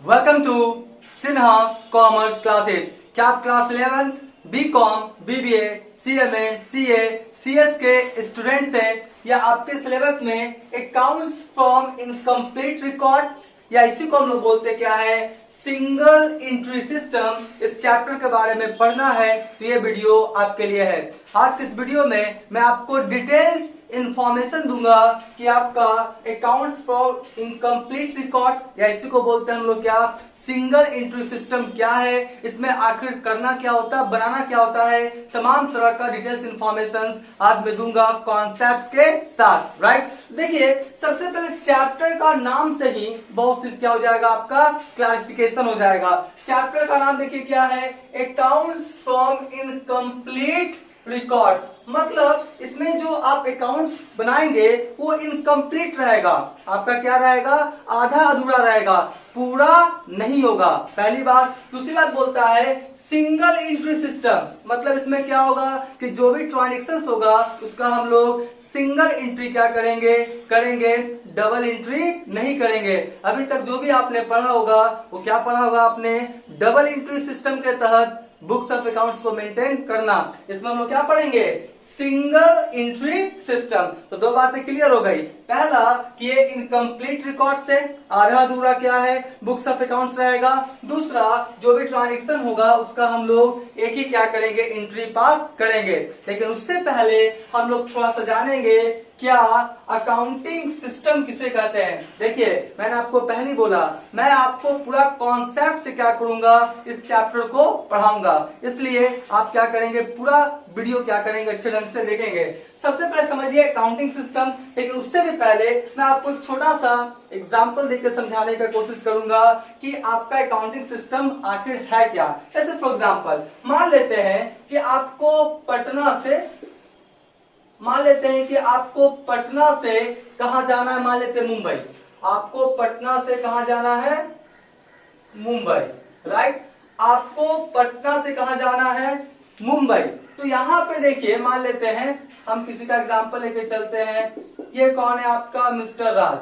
Welcome to Sinha commerce classes. क्या आप class 11th B Com, BBA, CMA, CA, CS के students हैं या आपके सिलेबस में अकाउंट्स फ्रॉम इनकम्प्लीट रिकॉर्ड्स या इसी को हम लोग बोलते क्या है, सिंगल एंट्री सिस्टम, इस चैप्टर के बारे में पढ़ना है तो ये वीडियो आपके लिए है। आज के इस वीडियो में मैं आपको डिटेल्स इंफॉर्मेशन दूंगा कि आपका अकाउंट्स फॉर इनकम्प्लीट रिकॉर्ड्स या इसी को बोलते हैं हम लोग क्या, सिंगल एंट्री सिस्टम क्या है, इसमें आखिर करना क्या होता है, बनाना क्या होता है, तमाम तरह का डिटेल्स इंफॉर्मेशन आज मैं दूंगा कॉन्सेप्ट के साथ। राइट, देखिए सबसे पहले चैप्टर का नाम से ही बहुत चीज क्या हो जाएगा, आपका क्लैरिफिकेशन हो जाएगा। चैप्टर का नाम देखिए क्या है, अकाउंट्स फ्रॉम इनकम्प्लीट रिकॉर्ड्स, मतलब इसमें जो आप अकाउंट्स बनाएंगे वो इनकम्प्लीट रहेगा, आपका क्या रहेगा, आधा अधूरा रहेगा, पूरा नहीं होगा, पहली बात। दूसरी बात बोलता है सिंगल एंट्री सिस्टम, मतलब इसमें क्या होगा कि जो भी ट्रांजेक्शन होगा उसका हम लोग सिंगल एंट्री क्या करेंगे, डबल एंट्री नहीं करेंगे। अभी तक जो भी आपने पढ़ा होगा वो क्या पढ़ा होगा आपने, डबल एंट्री सिस्टम के तहत बुक्स ऑफ अकाउंट्स को मेंटेन करना। इसमें हम लोग क्या पढ़ेंगे, सिंगल एंट्री सिस्टम। तो दो बातें क्लियर हो गई, पहला कि ये इनकम्प्लीट रिकॉर्ड से आधा अधूरा क्या है, बुक्स ऑफ अकाउंट्स रहेगा। दूसरा, जो भी ट्रांजेक्शन होगा उसका हम लोग एक ही क्या करेंगे, एंट्री पास करेंगे। लेकिन उससे पहले हम लोग थोड़ा सा जानेंगे क्या अकाउंटिंग सिस्टम किसे कहते हैं। देखिए मैंने आपको पहले बोला, मैं आपको पूरा कॉन्सेप्ट से क्या करूंगा, इस चैप्टर को पढ़ाऊंगा, इसलिए आप क्या करेंगे, पूरा वीडियो क्या करेंगे, अच्छे ढंग से देखेंगे। सबसे पहले समझिए अकाउंटिंग सिस्टम, लेकिन उससे भी पहले मैं आपको एक छोटा सा एग्जाम्पल देकर समझाने की कोशिश करूंगा कि आपका अकाउंटिंग सिस्टम आखिर है क्या। जैसे फॉर एग्जाम्पल मान लेते हैं कि आपको पटना से कहा जाना है, मान लेते हैं मुंबई। आपको पटना से कहा जाना है, मुंबई। राइट, आपको पटना से कहा जाना है, मुंबई। तो यहाँ पे देखिए मान लेते हैं, हम किसी का एग्जांपल लेके चलते हैं। ये कौन है आपका, मिस्टर राज।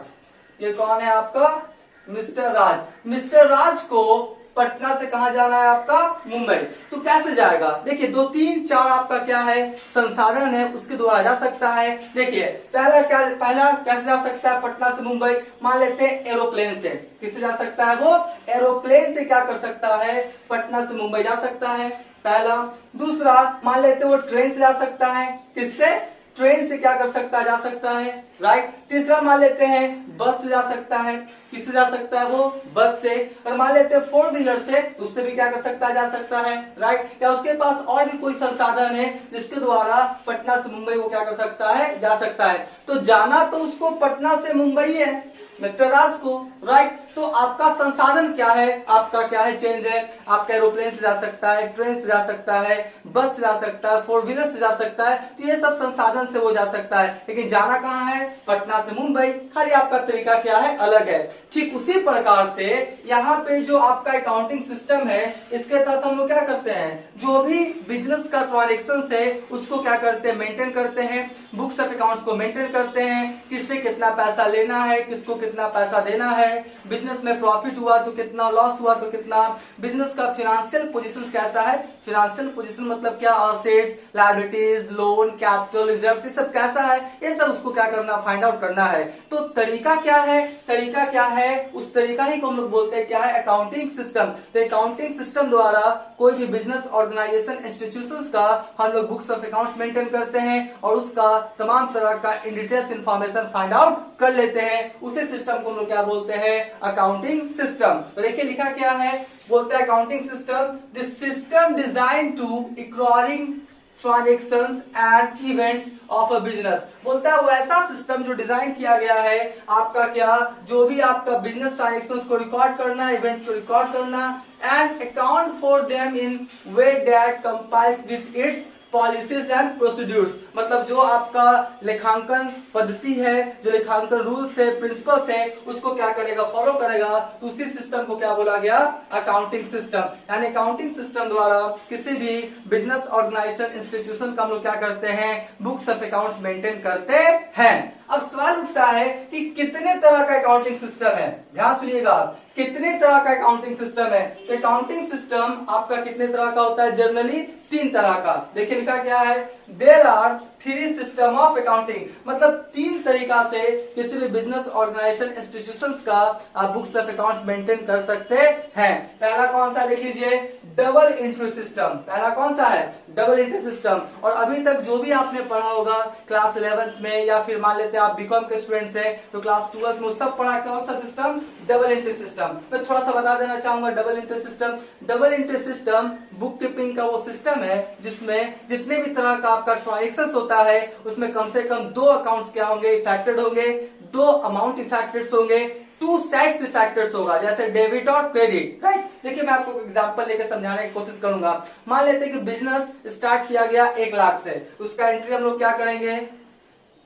ये कौन है आपका, मिस्टर राज। मिस्टर राज को पटना से कहा जाना है आपका, मुंबई। तो कैसे जाएगा, देखिए 2 3 4 आपका क्या है, संसाधन है, उसके द्वारा जा सकता है। देखिए पहला कैसे जा सकता है पटना से मुंबई, मान लेते हैं एरोप्लेन से। किससे जा सकता है वो, एरोप्लेन से क्या कर सकता है, पटना से मुंबई जा सकता है, पहला। दूसरा, मान लेते हैं वो ट्रेन से जा सकता है, किससे, ट्रेन से क्या कर सकता है, जा सकता है। राइट, तीसरा मान लेते हैं बस से जा सकता है, किससे जा सकता है वो, बस से। और मान लेते हैं 4 व्हीलर से, उससे भी क्या कर सकता है, जा सकता है। राइट, या उसके पास और भी कोई संसाधन है जिसके द्वारा पटना से मुंबई वो क्या कर सकता है, जा सकता है। तो जाना तो उसको पटना से मुंबई है, मिस्टर राज को। राइट, तो आपका संसाधन क्या है, आपका क्या है, चेंज है। आपका एरोप्लेन से जा सकता है, ट्रेन से जा सकता है, बस से जा सकता है, 4 व्हीलर से जा सकता है। तो ये सब संसाधन से वो जा सकता है, लेकिन जाना कहाँ है, पटना से मुंबई। खाली आपका तरीका क्या है, अलग है। ठीक उसी प्रकार से यहाँ पे जो आपका अकाउंटिंग सिस्टम है, इसके तहत हम लोग क्या करते हैं, जो भी बिजनेस का ट्रांजेक्शन है उसको क्या करते हैं, मेंटेन करते हैं, बुक्स ऑफ अकाउंट्स को मेंटेन करते हैं, किससे कितना पैसा लेना है, किसको कितना पैसा देना है, बिजनेस में प्रॉफिट हुआ तो कितना, लॉस हुआ तो कितना, बिजनेस का फाइनेंशियल पोजीशन कैसा है। फाइनेंशियल पोजीशन मतलब क्या, assets, liabilities, loan, capital, reserve, ये सब कैसा है, ये सब उसको क्या करना, फाइंड आउट करना है। तो तरीका क्या है, उस तरीका ही को हम लोग बोलते हैं क्या है, अकाउंटिंग सिस्टम। तो अकाउंटिंग सिस्टम द्वारा कोई भी बिजनेस ऑर्गेनाइजेशन, इंस्टीट्यूशंस का हम लोग बुक्स ऑफ अकाउंट्स मेंटेन करते हैं और उसका तमाम तरह का in details information find out कर लेते हैं। उसी सिस्टम को हम लोग क्या बोलते हैं, अकाउंटिंग सिस्टम। तो देखिए लिखा क्या है, बोलते हैं accounting system, this system design to acquiring transactions and events of a business. बोलता है वो ऐसा सिस्टम जो डिजाइन किया गया है आपका क्या, जो भी आपका बिजनेस ट्रांजेक्शंस को रिकॉर्ड करना, इवेंट्स को रिकॉर्ड करना, and account for them in way that compiles with its policies and procedures. मतलब जो आपका लेखांकन पद्धति है, जो लेखांकन रूल्स है, प्रिंसिपल्स है, उसको क्या करेगा, फॉलो करेगा। तो उसी सिस्टम को क्या बोला गया, अकाउंटिंग सिस्टम। यानी अकाउंटिंग सिस्टम द्वारा किसी भी बिजनेस ऑर्गेनाइजेशन, इंस्टीट्यूशन का हम लोग क्या करते हैं, बुक्स ऑफ अकाउंट्स मेंटेन करते हैं। अब सवाल उठता है कि कितने तरह का अकाउंटिंग सिस्टम है, ध्यान सुनिएगा, कितने तरह का अकाउंटिंग सिस्टम है? तो अकाउंटिंग सिस्टम आपका कितने तरह का होता है? जनरली 3 तरह का। देखिए लिखा क्या है, there are 3 system of accounting, मतलब 3 तरीका से किसी भी बिजनेस ऑर्गेनाइजेशन इंस्टीट्यूशंस का आप बुक्स ऑफ अकाउंट्स मेंटेन कर सकते हैं। पहला कौन सा लिख लीजिए, डबल एंट्री सिस्टम। पहला कौन सा है? Double entry system. और अभी तक जो भी आपने पढ़ा होगा क्लास 11th में, या फिर मान लेते हैं आप बीकॉम के स्टूडेंट्स हैं तो क्लास 12th में सब पढ़ा कौन सा सिस्टम? Double entry system. मैं थोड़ा सा बता देना चाहूंगा double entry system. Double entry system book keeping का वो सिस्टम है जिसमें जितने भी तरह का आपका ट्रांजेक्शन होता है उसमें कम से कम 2 अकाउंट्स क्या होंगे? इफेक्टेड होंगे, 2 अमाउंट इफेक्टेड होंगे, 2 साइड्स इफेक्टेड होगा, जैसे डेबिट और क्रेडिट, राइट। देखिए मैं आपको एग्जांपल लेकर समझाने की कोशिश करूंगा। मान लेते हैं कि बिजनेस स्टार्ट किया गया 1 लाख से, उसका एंट्री हम लोग क्या करेंगे?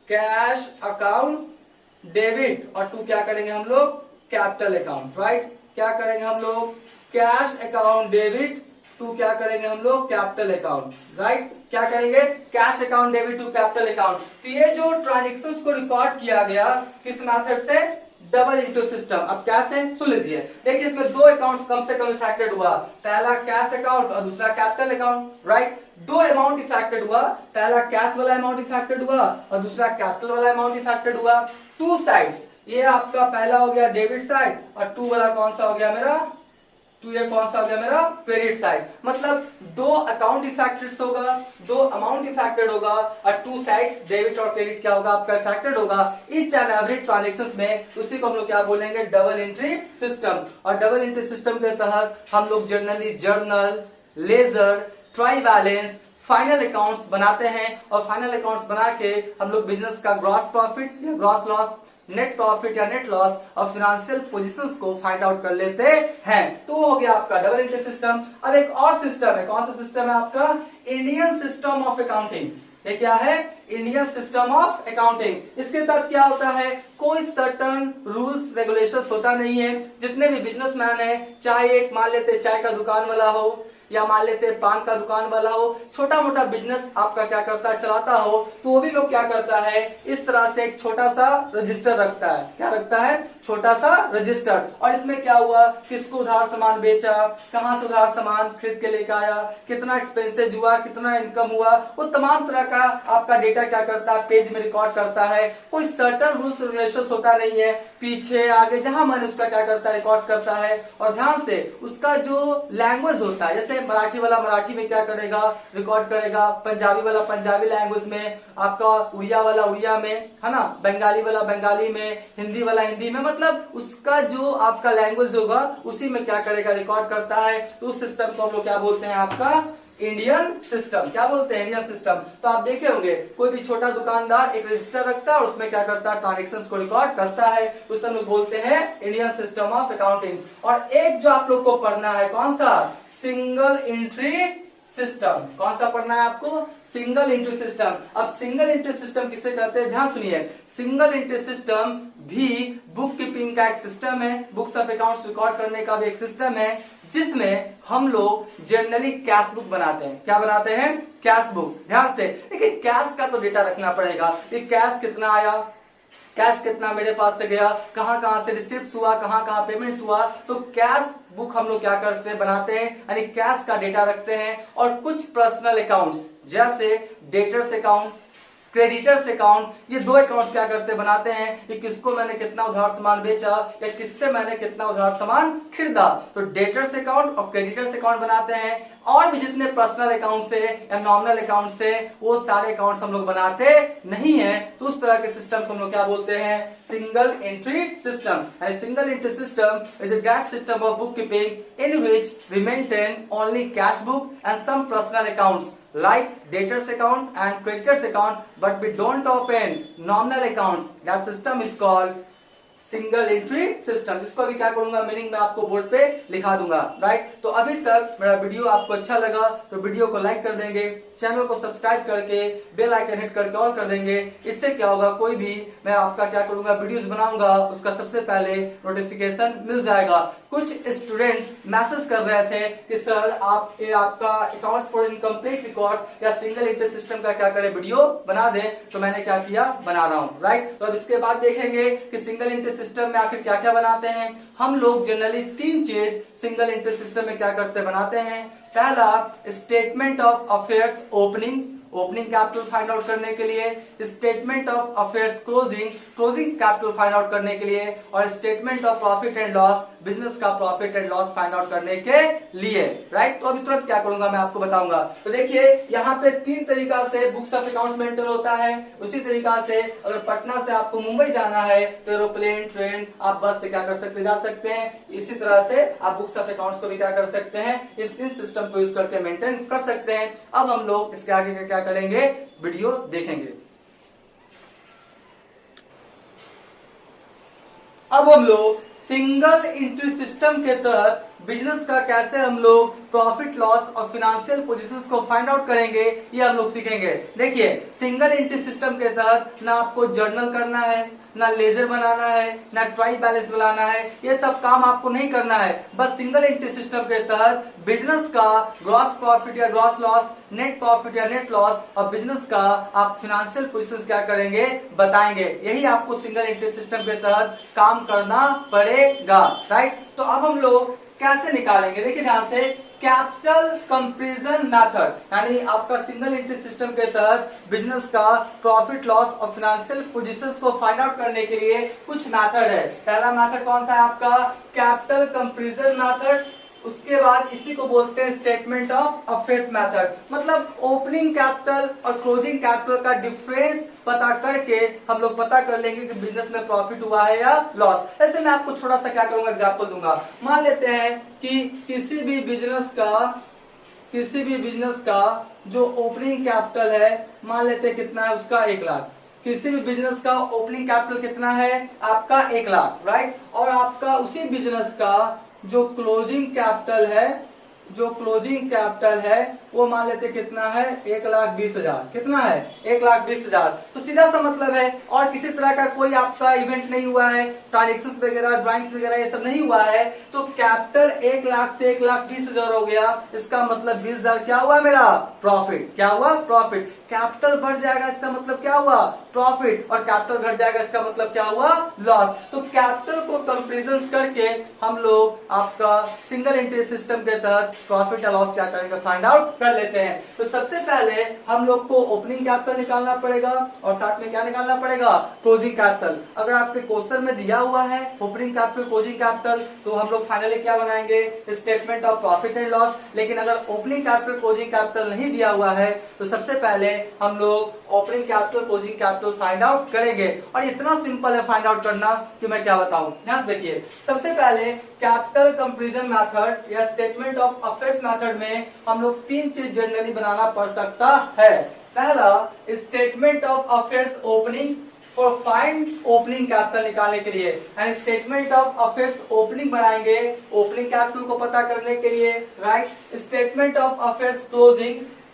कैश अकाउंट डेबिट, और 2 क्या करेंगे हम लोग? Capital account, right. क्या करेंगे हम लोग? कैश अकाउंट डेबिट, 2 क्या करेंगे हम लोग? Capital account, right. क्या करेंगे? Cash account debit to capital account. तो ये जो ट्रांजेक्शंस को रिकॉर्ड किया गया किस मेथड से? Double into system. अब कैसे? सुन लीजिए। देखिए इसमें 2 अकाउंट्स कम से कम इफेक्टेड हुआ, पहला कैश अकाउंट और दूसरा capital account, right. 2 amount affected हुआ, पहला कैश वाला अमाउंट इफेक्टेड हुआ और दूसरा कैपिटल वाला अमाउंट इफेक्टेड हुआ। 2 साइड्स, ये आपका पहला हो गया डेबिट साइड और 2 वाला कौन सा हो गया मेरा? 2 ये कौन सा हो गया मेरा? Credit side. मतलब 2 अकाउंट इफेक्टेड होगा, 2 अमाउंट इफेक्टेड होगा और 2 साइड्स डेबिट और क्रेडिट क्या होगा? आपका इफेक्टेड होगा ईच एंड एवरी ट्रांजेक्शन में। उसी को हम लोग क्या बोलेंगे? Double entry system. और डबल एंट्री सिस्टम के तहत हम लोग generally journal, ledger, trial balance, final accounts बनाते हैं और फाइनल अकाउंट्स बना के हम लोग बिजनेस का ग्रॉस प्रॉफिट या ग्रॉस लॉस, नेट प्रॉफिट या नेट लॉस और फाइनेंशियल पोजीशंस को फाइंड आउट कर लेते हैं। तो हो गया आपका डबल एंट्री सिस्टम। अब एक और सिस्टम है, कौन सा सिस्टम है आपका? Indian system of accounting. ये क्या है? Indian system of accounting. इसके तहत क्या होता है? कोई सर्टन रूल्स रेगुलेशंस होता नहीं है। जितने भी बिजनेसमैन है, चाहे एक मान लेते चाय का दुकान वाला हो या मान लेते पान का दुकान वाला हो, छोटा मोटा बिजनेस आपका क्या करता है? चलाता हो, तो वो भी लोग क्या करता है? इस तरह से एक छोटा सा रजिस्टर रखता है। क्या रखता है? छोटा सा रजिस्टर। और इसमें क्या हुआ? किसको उधार सामान बेचा, कहां से उधार सामान खरीद के लेकर आया, कितना एक्सपेंसेज हुआ, कितना इनकम हुआ, वो तमाम तरह का आपका डेटा क्या करता है? पेज में रिकॉर्ड करता है। कोई सर्टन रूल्स रेगुलेशंस होता नहीं है, पीछे आगे जहां मन उसका क्या करता है? रिकॉर्ड करता है। और ध्यान से उसका जो लैंग्वेज होता है, जैसे मराठी वाला मराठी में क्या करेगा? रिकॉर्ड करेगा। पंजाबी वाला पंजाबी लैंग्वेज में, आपका उड़िया वाला उड़िया में, है ना, बंगाली वाला बंगाली में, हिंदी वाला हिंदी में, मतलब उसका जो आपका लैंग्वेज होगा उसी में क्या करेगा? रिकॉर्ड करता है। तो उस सिस्टम को हम लोग क्या बोलते हैं? आपका इंडियन सिस्टम। क्या बोलते हैं? Indian system. तो आप देखे होंगे कोई भी छोटा दुकानदार एक रजिस्टर रखता है और उसमें क्या करता है? ट्रांजेक्शंस को रिकॉर्ड करता है। उसे हम लोग बोलते हैं इंडियन सिस्टम ऑफ अकाउंटिंग। और एक जो आप लोग को पढ़ना है, कौन सा? Single entry system. कौन सा पढ़ना है आपको? Single entry system. अब सिंगल एंट्री सिस्टम किसे कहते हैं? ध्यान सुनिए। सिंगल एंट्री सिस्टम भी बुक कीपिंग का एक सिस्टम है, बुक्स ऑफ अकाउंट्स रिकॉर्ड करने का भी एक सिस्टम है, जिसमें हम लोग जनरली कैश बुक बनाते हैं। क्या बनाते हैं? Cash book. ध्यान से देखिए, कैश का तो डेटा रखना पड़ेगा कि कैश कितना आया, कैश कितना मेरे पास से गया, कहां कहां से रिसिप्ट हुआ, कहां कहां पेमेंट्स हुआ। तो कैश बुक हम लोग क्या करते हैं? बनाते हैं, यानी कैश का डेटा रखते हैं। और कुछ पर्सनल अकाउंट्स जैसे डेटर्स अकाउंट, क्रेडिटर्स अकाउंट, ये 2 अकाउंट्स क्या करते बनाते हैं कि किसको मैंने कितना उधार सामान बेचा या किससे मैंने कितना उधार सामान खरीदा। तो डेटर्स अकाउंट और क्रेडिटर्स अकाउंट बनाते हैं। और भी जितने पर्सनल अकाउंट से या नॉमिनल अकाउंट से, वो सारे अकाउंट्स हम लोग बनाते नहीं है। तो उस तरह के सिस्टम को हम लोग क्या बोलते हैं? Single entry system. Single entry system is a that system of book keeping in which we maintain only cash book and some personal accounts like debtors account and creditors account, but we don't open nominal accounts. That system is called single entry system, जिसको भी क्या करूंगा? Meaning में आपको board पे लिखा दूंगा, right. तो अभी तक मेरा वीडियो आपको अच्छा लगा तो वीडियो को लाइक कर देंगे, चैनल को सब्सक्राइब करके बेल आइकन हिट करके ऑन कर देंगे। इससे क्या होगा? कोई भी मैं आपका क्या करूंगा? वीडियोस बनाऊंगा उसका सबसे पहले नोटिफिकेशन मिल जाएगा। कुछ स्टूडेंट्स मैसेज कर रहे थे कि सर आप आपका अकाउंट्स फॉर इनकम्प्लीट रिकॉर्ड्स या सिंगल एंट्री सिस्टम का क्या करें? वीडियो बना दें। तो मैंने क्या किया? बना रहा हूँ, राइट। तो अब इसके बाद देखेंगे कि सिंगल एंट्री सिस्टम में आखिर क्या क्या बनाते हैं। हम लोग जनरली तीन चीज सिंगल एंट्री सिस्टम में क्या करते बनाते हैं। पहला statement of affairs opening, opening capital find out करने के लिए, statement of affairs closing, closing capital find out करने के लिए, और statement of profit and loss, business का profit and loss find out करने के लिए, राइट। तो अभी तुरंत क्या करूंगा मैं आपको बताऊंगा। तो देखिए यहाँ पे तीन तरीका से बुक्स ऑफ अकाउंट्स मेंटेन होता है। उसी तरीका से अगर पटना से आपको मुंबई जाना है तो एरोप्लेन, ट्रेन, आप बस से क्या कर सकते जा सकते हैं। इसी तरह से आप बुक्स ऑफ अकाउंट्स को भी क्या कर सकते हैं, इन तीन सिस्टम को यूज करके मेंटेन कर सकते हैं। अब हम लोग इसके आगे क्या करेंगे, वीडियो देखेंगे। अब हम लोग सिंगल एंट्री सिस्टम के तहत बिजनेस का कैसे हम लोग प्रॉफिट लॉस और फाइनेंशियल पोजीशंस को फाइंड आउट करेंगे, ये हम लोग सीखेंगे। देखिए सिंगल एंट्री सिस्टम के तहत ना आपको जर्नल करना है, ना लेजर बनाना है, ना ट्राई बैलेंस बनाना है, ये सब काम आपको नहीं करना है। बस सिंगल एंट्री सिस्टम के तहत बिजनेस का ग्रॉस प्रॉफिट या ग्रॉस लॉस, नेट प्रॉफिट या नेट लॉस और बिजनेस का आप फाइनेंशियल पोजीशंस क्या करेंगे, बताएंगे। यही आपको सिंगल एंट्री सिस्टम के तहत काम करना पड़ेगा, राइट। तो अब हम लोग कैसे निकालेंगे, देखिए ध्यान से, कैपिटल कंपैरिजन मेथड, यानी आपका सिंगल एंट्री सिस्टम के तहत बिजनेस का प्रॉफिट लॉस और फाइनेंशियल पोजीशंस को फाइंड आउट करने के लिए कुछ मेथड है। पहला मेथड कौन सा है आपका, कैपिटल कंपैरिजन मेथड। उसके बाद इसी को बोलते हैं स्टेटमेंट ऑफ अफेयर्स मेथड, मतलब ओपनिंग कैपिटल और क्लोजिंग कैपिटल का डिफरेंस पता करके हम लोग पता कर लेंगे कि बिजनेस में प्रॉफिट हुआ है या लॉस। ऐसे मैं आपको छोटा सा क्या करूंगा, एग्जांपल दूंगा। मान लेते हैं कि किसी भी बिजनेस का जो ओपनिंग कैपिटल है, मान लेते हैं कितना है उसका 1 लाख। किसी भी बिजनेस का ओपनिंग कैपिटल कितना है आपका 1 लाख, राइट। और आपका उसी बिजनेस का जो क्लोजिंग कैपिटल है वो मान लेते कितना है, 1,20,000। कितना है, 1,20,000। तो सीधा सा मतलब है, और किसी तरह का कोई आपका इवेंट नहीं हुआ है, ट्रांजेक्शन वगैरह, ड्राइंग्स वगैरह ये सब नहीं हुआ है, तो कैपिटल 1 लाख से 1,20,000 हो गया। इसका मतलब 20,000 क्या हुआ मेरा, प्रॉफिट। क्या हुआ, प्रॉफिट। कैपिटल बढ़ जाएगा इसका मतलब क्या हुआ, प्रॉफिट, और कैपिटल घट जाएगा इसका मतलब क्या हुआ, लॉस। तो कैपिटल को कंपैरिजन करके हम लोग आपका सिंगल एंट्री सिस्टम के तहत प्रॉफिट या लॉस क्या करेंगे, फाइंड आउट कर लेते हैं। तो सबसे पहले हम लोग को ओपनिंग कैपिटल निकालना पड़ेगा और साथ में क्या निकालना पड़ेगा, क्लोजिंग कैपिटल। अगर आपके क्वेश्चन में दिया हुआ है ओपनिंग कैपिटल, क्लोजिंग कैपिटल, तो हम लोग फाइनली क्या बनाएंगे, statement of profit and loss. लेकिन अगर ओपनिंग कैपिटल, क्लोजिंग कैपिटल नहीं दिया हुआ है तो सबसे पहले हम लोग opening capital, closing capital find out करेंगे। और इतना सिंपल है फाइंड आउट करना कि मैं क्या बताऊं। ध्यान से देखिए, सबसे पहले कैपिटल कंपैरिजन मेथड या स्टेटमेंट ऑफ अफेयर्स मेथड में हम लोग तीन चीज जनरली बनाना पड़ सकता है। पहला statement of affairs opening, for find opening capital निकालने के लिए, and statement of affairs opening बनाएंगे ओपनिंग कैपिटल को पता करने के लिए, right. Statement of affairs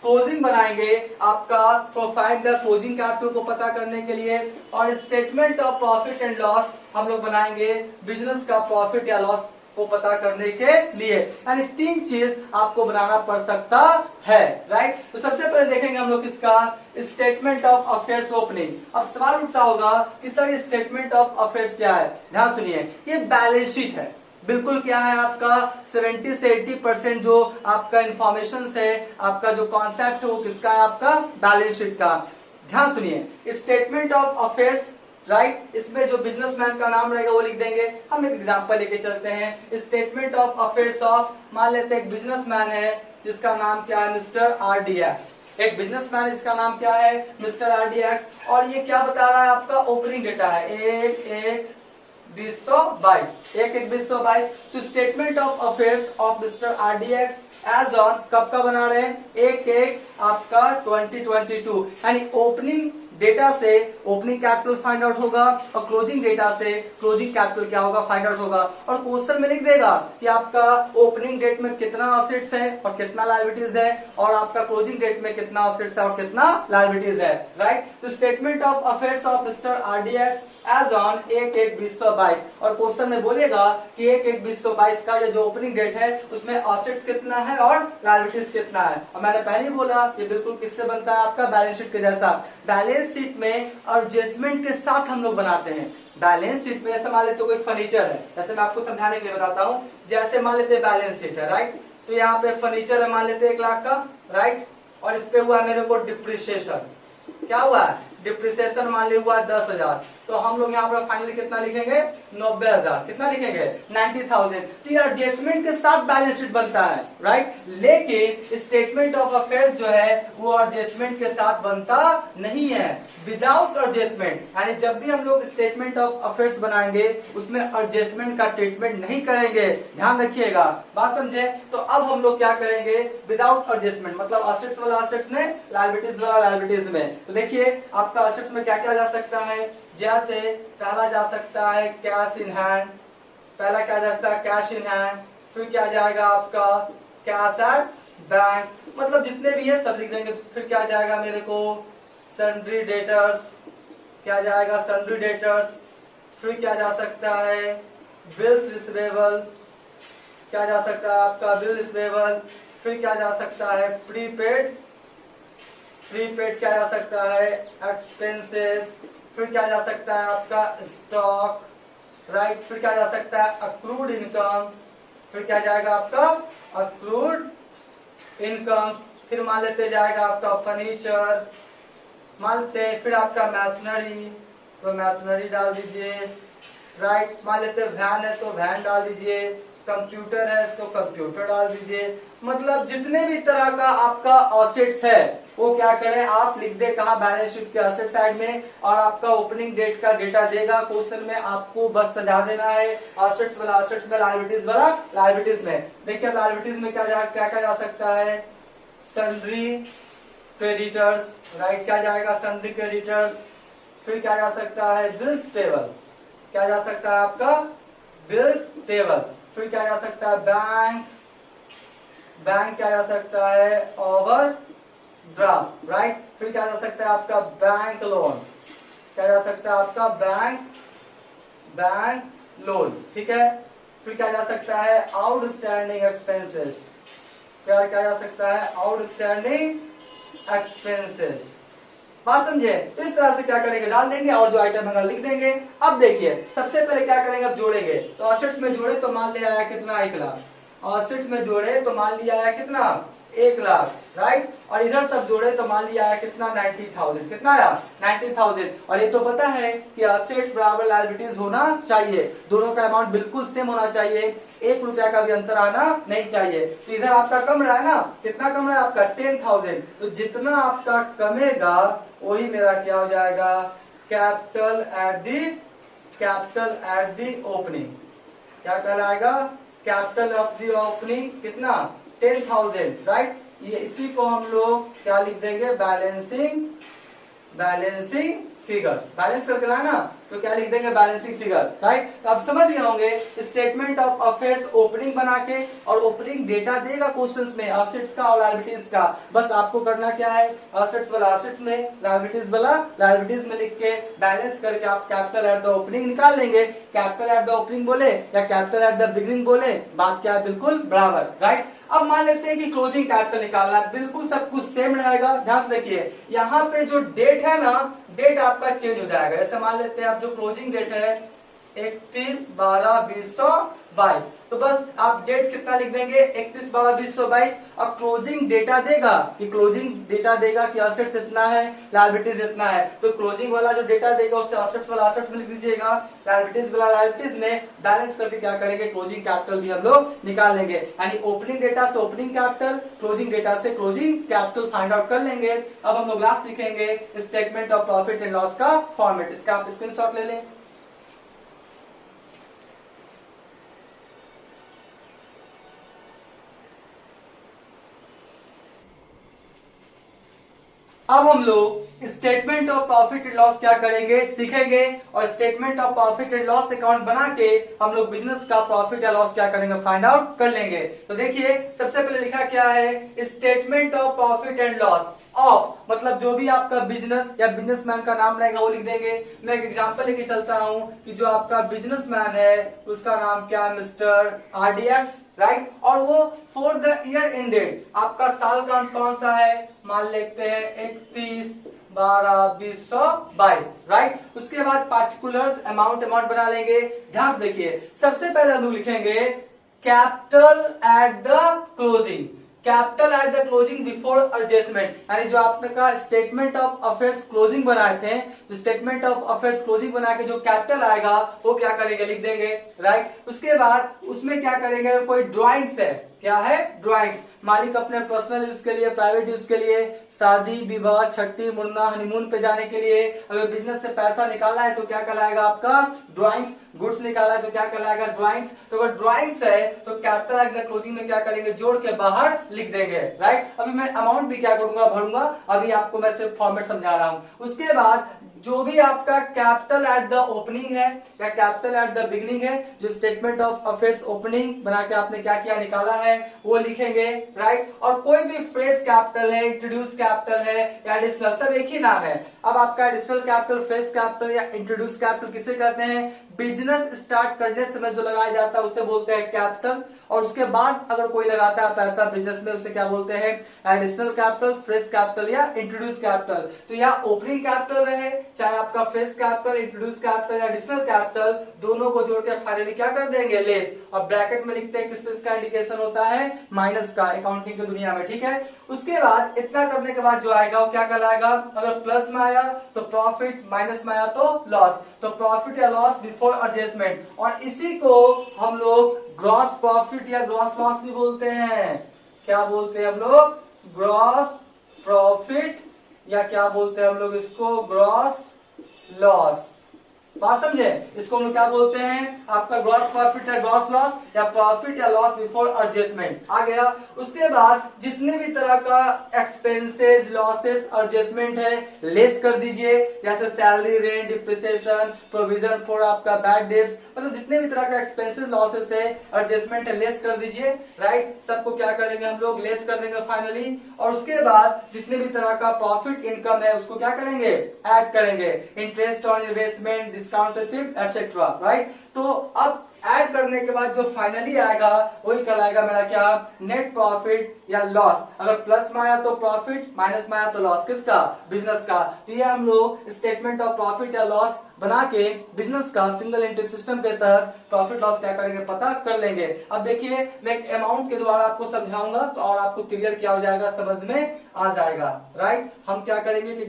closing बनाएंगे आपका for find the closing capital को पता करने के लिए, और statement of profit and loss हम लोग बनाएंगे बिजनेस का प्रॉफिट या लॉस को पता करने के लिए। यानी तीन चीज आपको बनाना पड़ सकता है, राइट। तो सबसे पहले देखेंगे हम लोग किसका, स्टेटमेंट ऑफ अफेयर्स ओपनिंग। अब सवाल उठता होगा कि सर स्टेटमेंट ऑफ अफेयर्स क्या है। ध्यान सुनिए, ये बैलेंस शीट है। बिल्कुल क्या है आपका 70 से 80% जो आपका इंफॉर्मेशन है, आपका जो कॉन्सेप्ट है वो किसका है, आपका बैलेंस शीट का। ध्यान सुनिए, स्टेटमेंट ऑफ अफेयर्स, राइट, इसमें जो बिजनेसमैन का नाम रहेगा वो लिख देंगे। हम एक एग्जांपल लेके चलते हैं। स्टेटमेंट ऑफ अफेयर्स ऑफ, मान लेते हैं एक बिजनेसमैन है जिसका नाम क्या है, मिस्टर RDX। एक बिजनेसमैन है जिसका नाम क्या है, मिस्टर RDX। और ये क्या बता रहा है, आपका ओपनिंग डेटा है 1/1/2022। तो statement of affairs of mister RDX as on कब का बना रहे हैं, 1/1 आपका 2022। यानी ओपनिंग डेटा से ओपनिंग कैपिटल फाइंड आउट होगा और क्लोजिंग डेटा से क्लोजिंग कैपिटल क्या होगा, फाइंड आउट होगा। और क्वेश्चन में लिख देगा कि आपका ओपनिंग डेट में कितना असेट्स है और कितना लायबिलिटीज है, और आपका क्लोजिंग डेट में कितना असेट्स है और कितना लायबिलिटीज है, राइट। तो statement of affairs of mister RDX as on 1/1/2022। और क्वेश्चन में बोलेगा कि 1/1/2022 का ये जो ओपनिंग डेट है उसमें एसेट्स कितना है और लायबिलिटीज कितना है। और मैंने पहले ही बोला ये बिल्कुल किससे बनता है, आपका बैलेंस शीट के जैसा। बैलेंस शीट में एडजस्टमेंट के साथ हम लोग बनाते हैं। बैलेंस शीट में ऐसे मान लेते कोई फर्नीचर है, जैसे मैं आपको समझाने के लिए बताता हूँ। जैसे मान लेते बैलेंस शीट है, राइट, तो यहाँ पे फर्नीचर है मान लेते 1 लाख का, राइट, और इस पे हुआ मेरे को डिप्रिसिएशन। क्या हुआ है, डिप्रिसिएशन मान लिया हुआ 10,000। तो हम लोग यहाँ पर फाइनली कितना लिखेंगे, 90,000। कितना लिखेंगे, 90,000। तो ये एडजस्टमेंट के साथ बैलेंस शीट बनता है, राइट। लेकिन स्टेटमेंट ऑफ अफेयर्स जो है वो एडजस्टमेंट के साथ बनता नहीं है, विदाउट एडजस्टमेंट। यानी जब भी हम लोग स्टेटमेंट ऑफ अफेयर्स बनाएंगे उसमें एडजस्टमेंट का ट्रीटमेंट नहीं करेंगे, ध्यान रखिएगा, बात समझे। तो अब हम लोग क्या करेंगे, विदाउट एडजस्टमेंट, मतलब एसेट्स वाला एसेट्स में, लायबिलिटीज वाला लायबिलिटीज में। तो देखिए आपका एसेट्स में क्या क्या जा सकता है, जैसे पहला जा सकता है कैश इन हैंड, पहला क्या जाता है कैश इन हैंड, फिर क्या जाएगा आपका कैश एट बैंक, मतलब जितने भी है सब लिख देंगे। फिर क्या जाएगा मेरे को सन्ड्री डेटर्स, क्या जाएगा सन्ड्री डेटर्स। फिर क्या जा सकता है बिल्स रिसीवेबल, क्या जा सकता है आपका बिल रिसीवेबल। फिर क्या जा सकता है प्रीपेड, प्रीपेड क्या जा सकता है एक्सपेंसेस। फिर क्या जा सकता है आपका स्टॉक, राइट। फिर क्या जा सकता है अक्रूड इनकम। फिर क्या जाएगा आपका अक्रूड इनकम। फिर मान लेते जाएगा आपका फर्नीचर, मान लेते फिर आपका मैशनरी, तो मैशनरी डाल दीजिए, राइट। मान लेते वैन है तो वैन डाल दीजिए, कंप्यूटर है तो कंप्यूटर डाल दीजिए। मतलब जितने भी तरह का आपका एसेट्स है वो क्या करें आप लिख दे कहा, बैलेंस शीट के एसेट साइड में। और आपका ओपनिंग डेट का डेटा देगा क्वेश्चन में, आपको बस सजा देना है एसेट्स वाला एसेट्स में, लायबिलिटीज वाला लायबिलिटीज में। देखिए लायबिलिटीज में क्या क्या जा सकता है, सन्ड्री क्रेडिटर्स, राइट, क्या जाएगा सन्ड्री क्रेडिटर्स। फिर क्या जा सकता है बिल्स पेबल, क्या जा सकता है आपका बिल्स पेबल। फिर क्या जा सकता है बैंक, बैंक क्या जा सकता है ओवर ड्राफ्ट, राइट। फिर क्या जा सकता है आपका बैंक लोन, क्या जा सकता है आपका बैंक लोन, ठीक है। फिर क्या जा सकता है आउटस्टैंडिंग एक्सपेंसेस, क्या क्या जा सकता है आउटस्टैंडिंग एक्सपेंसेस, बात समझे। तो इस तरह से क्या करेंगे डाल देंगे और जो आइटम है लिख देंगे। अब देखिए सबसे पहले क्या करेंगे, अब जोड़ेंगे। तो एसेट्स में जोड़े तो मान लिया आया कितना 1 लाख, एसेट्स में जोड़े तो मान लिया आया कितना 1 लाख, राइट। और इधर सब जोड़े तो मान लिया आया कितना 90,000, कितना आया 90,000। और ये तो पता है कि एसेट्स बराबर लायबिलिटीज होना चाहिए, दोनों का अमाउंट बिल्कुल सेम होना चाहिए, 1 रुपया का भी अंतर आना नहीं चाहिए। तो इधर आपका कम रहा है ना, कितना कम रहा है आपका 10,000। तो जितना आपका कमेगा वही मेरा क्या हो जाएगा कैपिटल एट दी ओपनिंग, क्या कहलाएगा कैपिटल ऑफ दी ओपनिंग, कितना 10,000, राइट। ये इसी को हम लोग क्या लिख देंगे बैलेंसिंग फिगर्स, बैलेंस करके लाना तो क्या लिख देंगे बैलेंसिंग फिगर, राइट। तो आप समझ गए होंगे स्टेटमेंट ऑफ अफेयर्स ओपनिंग बना के, और ओपनिंग डेटा देगा क्वेश्चंस में एसेट्स का और लायबिलिटीज का। बस आपको करना क्या है एसेट्स वाला एसेट्स में, लायबिलिटीज वाला लायबिलिटीज में लिख के बैलेंस करके आप कैपिटल एट द ओपनिंग निकाल लेंगे। कैपिटल एट द ओपनिंग बोले या कैपिटल एट द बिगिनिंग बोले, बात क्या है बिल्कुल बराबर, राइट। अब मान लेते हैं कि क्लोजिंग कैपिटल निकालना है, बिल्कुल सब कुछ सेम रहेगा। ध्यान से देखिए यहाँ पे जो डेट है ना, डेट आपका चेंज हो जाएगा। जैसे मान लेते हैं आप जो क्लोजिंग डेट है 31/12/2022, तो बस आप डेट कितना लिख देंगे 31/12/2022। और क्लोजिंग डेटा देगा कि क्लोजिंग डेटा देगा कि एसेट्स इतना है लायबिलिटीज इतना है, तो क्लोजिंग वाला जो डेटा देगा उससे एसेट्स वाला एसेट्स में लिख दीजिएगा, लायबिलिटीज वाला लायबिलिटीज में। बैलेंस करके क्या करेंगे क्लोजिंग कैपिटल भी हम लोग निकाल लेंगे, यानी ओपनिंग डेटा से ओपनिंग कैपिटल, क्लोजिंग डेटा से क्लोजिंग कैपिटल फाइंड आउट कर लेंगे। अब हम लोग लास्ट सीखेंगे statement of profit and loss का फॉर्मेट, इसका आप स्क्रीनशॉट ले लें। अब हम लोग statement of profit and loss क्या करेंगे सीखेंगे, और statement of profit and loss account बना के हम लोग बिजनेस का प्रॉफिट या लॉस क्या करेंगे फाइंड आउट कर लेंगे। तो देखिए सबसे पहले लिखा क्या है statement of profit and loss of, मतलब जो भी आपका बिजनेस या बिजनेसमैन का नाम रहेगा वो लिख देंगे। मैं एक एग्जांपल लेके चलता हूं कि जो आपका बिजनेसमैन है उसका नाम क्या है, मिस्टर RDX, राइट। और वो फॉर द ईयर एंडेड, आपका साल का अंत कौन सा है, मान लेते हैं 31/12/2022, राइट। उसके बाद पार्टिकुलर्स अमाउंट बना लेंगे। ध्यान से देखिए, सबसे पहले हम लोग लिखेंगे capital at the closing, capital at the closing before adjustment, यानी जो आपका स्टेटमेंट ऑफ अफेयर्स क्लोजिंग बनाए थे, जो स्टेटमेंट ऑफ अफेयर्स क्लोजिंग बना के जो कैपिटल आएगा वो क्या करेंगे, लिख देंगे, राइट। उसके बाद उसमें क्या करेंगे, कोई ड्राइंग्स है, क्या है, ड्राइंग्स, मालिक अपने पर्सनल यूज के लिए, प्राइवेट यूज के लिए, शादी विवाह छठी मुन्ना हनीमून पे जाने के लिए, अगर बिजनेस से पैसा निकालना है तो क्या कहलाएगा आपका ड्राइंग्स, गुड्स निकाला है तो क्या कहलाएगा ड्राइंग्स। तो अगर ड्राइंग्स है तो कैपिटल एट द क्लोजिंग में क्या करेंगे, जोड़ के बाहर लिख देंगे, राइट। अभी मैं अमाउंट भी क्या करूंगा, भरूंगा, अभी आपको मैं सिर्फ फॉर्मेट समझा रहा हूं। उसके बाद जो भी आपका कैपिटल एट द ओपनिंग है या कैपिटल एट द बिगनिंग है, जो स्टेटमेंट ऑफ अफेयर्स ओपनिंग बना के आपने क्या किया, निकाला है, वो लिखेंगे, राइट। और कोई भी फ्रेश कैपिटल है, इंट्रोड्यूस कैपिटल है या एडिशनल, सब एक ही नाम है। अब आपका एडिशनल कैपिटल, फ्रेश कैपिटल या इंट्रोड्यूस कैपिटल किसे कहते हैं, बिजनेस स्टार्ट करने समय जो लगाया जाता है उसे बोलते हैं कैपिटल, और उसके बाद अगर कोई लगाता है पैसा बिजनेस में उसे क्या बोलते हैं, एडिशनल कैपिटल, फ्रेश कैपिटल या इंट्रोड्यूस कैपिटल। तो यहाँ ओपनिंग कैपिटल रहे, चाहे आपका फ्रेश कैपिटल, इंट्रोड्यूस कैपिटल या एडिशनल कैपिटल, दोनों को जोड़ के फाइनली क्या कर देंगे, लेस, और ब्रैकेट में लिखते हैं, किसका इंडिकेशन होता है, माइनस का, अकाउंटिंग की दुनिया में, ठीक है। उसके बाद इतना करने के बाद जो आएगा वो क्या कहलाएगा, अगर प्लस में आया तो प्रॉफिट, माइनस में आया तो लॉस, तो प्रॉफिट या लॉस बिफोर एडजस्टमेंट, और इसी को हम लोग ग्रॉस प्रॉफिट या ग्रॉस लॉस भी बोलते हैं। क्या बोलते हैं हम लोग, ग्रॉस प्रॉफिट, या क्या बोलते हैं हम लोग इसको, ग्रॉस लॉस। बात समझे, इसको हम लोग क्या बोलते हैं, आपका ग्रॉस प्रॉफिट या ग्रॉस लॉस, या प्रॉफिट या लॉस बिफोर एडजस्टमेंट आ गया। उसके बाद जितने भी तरह का एक्सपेंसेस, लॉसेस, एडजस्टमेंट है, लेस कर दीजिए, जैसे salary, rent, depreciation, provision for आपका बैड डेट्स, मतलब जितने भी तरह का एक्सपेंसेस, लॉसेस है, एडजस्टमेंट है, लेस कर दीजिए, राइट। सबको क्या करेंगे हम लोग, लेस कर देंगे फाइनली। और उसके बाद जितने भी तरह का प्रॉफिट, इनकम है, उसको क्या करेंगे, ऐड करेंगे, interest on investment, discount receipt etcetera, right. तो अब ऐड करने के बाद जो फाइनली आएगा वही कहलाएगा मेरा क्या, नेट प्रॉफिट या लॉस। अगर प्लस में आया तो प्रॉफिट, माइनस में आया तो लॉस, किसका, बिजनेस का। तो ये हम लोग स्टेटमेंट ऑफ प्रॉफिट या लॉस बना के बिजनेस का सिंगल एंट्री सिस्टम के तहत प्रॉफिट लॉस क्या करेंगे, पता कर लेंगे। अब देखिए मैं एक अमाउंट के द्वारा आपको समझाऊंगा तो और आपको क्लियर क्या हो जाएगा, समझ में आ जाएगा, राइट। हम क्या करेंगे कि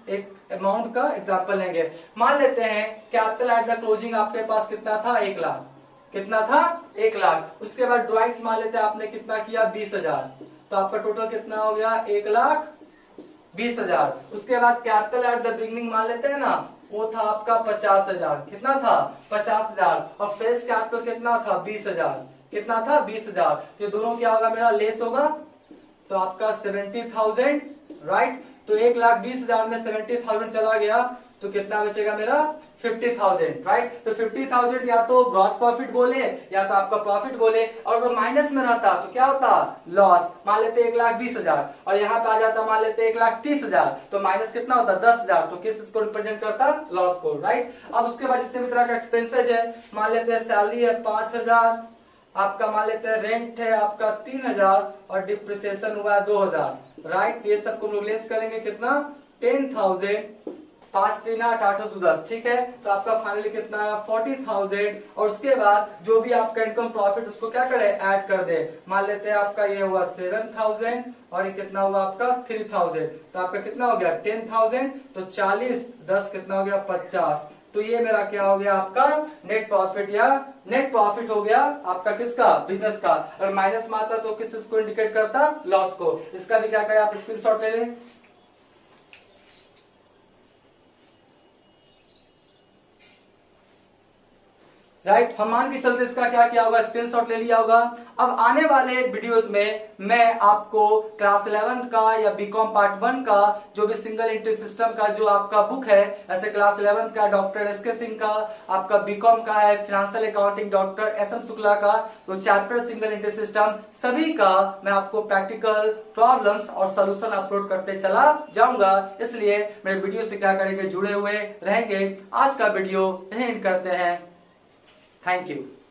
एक अमाउंट का एग्जांपल लेंगे। मान लेते हैं कैपिटल एट द क्लोजिंग आपके पास कितना था, 1 लाख, कितना था, 1 लाख। उसके बाद ड्राइंग्स मान लेते हैं आपने कितना किया, 20,000, तो आपका टोटल कितना हो गया, 1,20,000। उसके बाद कैपिटल एट द बिगिनिंग मान लेते हैं ना, वो था आपका 50,000, कितना था, 50,000। और फ्रेश कैपिटल कितना था, 20,000, कितना था, 20,000। तो दोनों क्या होगा, मेरा लेस होगा, तो आपका 70,000, राइट। तो 1,20,000 में 70,000 चला गया तो कितना बचेगा मेरा, 50,000, राइट। तो 50,000 या तो ग्रॉस प्रॉफिट बोले या तो आपका प्रॉफिट बोले, और अगर माइनस में रहता तो क्या होता, लॉस। मान लेते 1,20,000 और यहाँ पे आ जाता मान लेते 1,30,000, तो माइनस कितना होता, 10,000, तो किस इसको रिप्रेजेंट करता, लॉस को, राइट। अब उसके बाद जितने भी तरह का एक्सपेंसेज है, मान लेते हैं सैलरी है 5,000, आपका मान लेते हैं रेंट है आपका 3,000 और डिप्रिसिएशन हुआ 2,000, राइट। ये सबको लोग लेस करेंगे, कितना, 10,000, 5 3 8 8 2 10, ठीक है। तो आपका फाइनली कितना है, 40,000। और उसके बाद जो भी आपका इनकम प्रॉफिट उसको क्या करे, ऐड कर दे। मान लेते हैं आपका ये हुआ 7,000 और ये कितना हुआ आपका 3,000, तो आपका कितना हो गया 10,000। तो 40 10 कितना हो गया 50। तो ये मेरा क्या हो गया, आपका नेट प्रॉफिट या नेट प्रॉफिट हो गया आपका, किसका, बिजनेस का। अगर माइनस में आता तो किस इसको इंडिकेट करता, लॉस को। इसका भी क्या करें, आप स्क्रीनशॉट ले लें। राइट। हम मान के चलते इसका क्या किया होगा, स्क्रीनशॉट ले लिया होगा। अब आने वाले वीडियोस में मैं आपको क्लास 11 का या बीकॉम पार्ट 1 का जो भी सिंगल एंट्री सिस्टम का जो आपका बुक है, ऐसे क्लास 11 का डॉक्टर एस के सिंह का, आपका बीकॉम का है financial accounting doctor S M Shukla का, तो चैप्टर सिंगल एंट्री सिस्टम सभी का मैं आपको प्रैक्टिकल प्रॉब्लम्स और सोल्यूशन अपलोड करते चला जाऊंगा। इसलिए मेरे वीडियो से क्या करेंगे, जुड़े हुए रहेंगे। आज का वीडियो यहीं एंड करते हैं। Thank you.